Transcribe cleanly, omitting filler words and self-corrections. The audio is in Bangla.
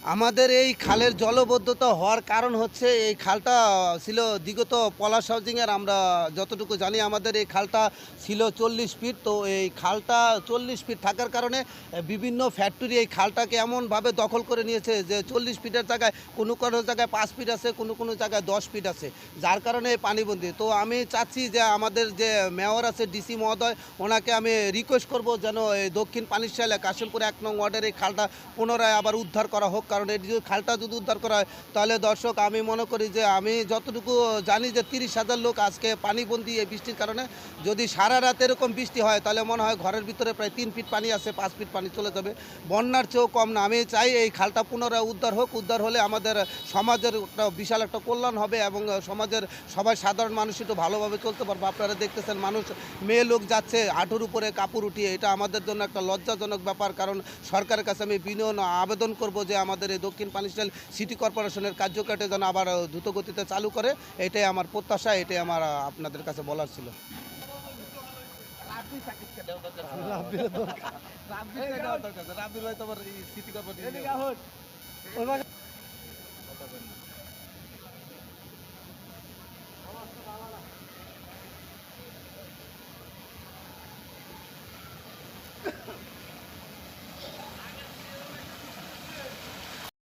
আমাদের এই খালের জলবদ্ধতা হওয়ার কারণ হচ্ছে এই খালটা ছিল বিগত পলাশ হাউজিংয়ের, আমরা যতটুকু জানি আমাদের এই খালটা ছিল 40 ফিট। তো এই খালটা 40 ফিট থাকার কারণে বিভিন্ন ফ্যাক্টরি এই খালটাকে এমনভাবে দখল করে নিয়েছে যে 40 ফিটের জায়গায় কোনো কোনো জায়গায় 5 ফিট আছে, কোনো কোনো জায়গায় 10 ফিট আছে, যার কারণে এই পানিবন্দি। তো আমি চাচ্ছি যে আমাদের যে মেয়র আছে ডিসি মহোদয়, ওনাকে আমি রিকোয়েস্ট করব যেন এই দক্ষিণ পানিশালে কাশিমপুর 1 নং ওয়ার্ডের এই খালটা পুনরায় আবার উদ্ধার করা হোক। কারণ এই যদি খালটা যদি উদ্ধার করা হয় তাহলে দর্শক, আমি মনে করি যে আমি যতটুকু জানি যে 30,000 লোক আজকে পানিবন্দি এই বৃষ্টির কারণে। যদি সারা রাত এরকম বৃষ্টি হয় তাহলে মনে হয় ঘরের ভিতরে প্রায় 3 ফিট পানি আছে, 5 ফিট পানি চলে যাবে, বন্যার চেয়েও কম না। আমি চাই এই খালটা পুনরায় উদ্ধার হোক। উদ্ধার হলে আমাদের সমাজের একটা বিশাল একটা কল্যাণ হবে এবং সমাজের সবাই সাধারণ মানুষ একটু ভালোভাবে চলতে পারবে। আপনারা দেখতেছেন মানুষ, মেয়ে লোক যাচ্ছে হাঁটুর উপরে কাপড় উঠিয়ে, এটা আমাদের জন্য একটা লজ্জাজনক ব্যাপার। কারণ সরকারের কাছে আমি বিনয় আবেদন করব যে আমাদের এই দক্ষিণ পানিশাল সিটি কর্পোরেশনের কার্যক্রমটা যেন আবার দ্রুতগতিতে চালু করে। এটাই আমার প্রত্যাশা, এটাই আমার আপনাদের কাছে বলার ছিল।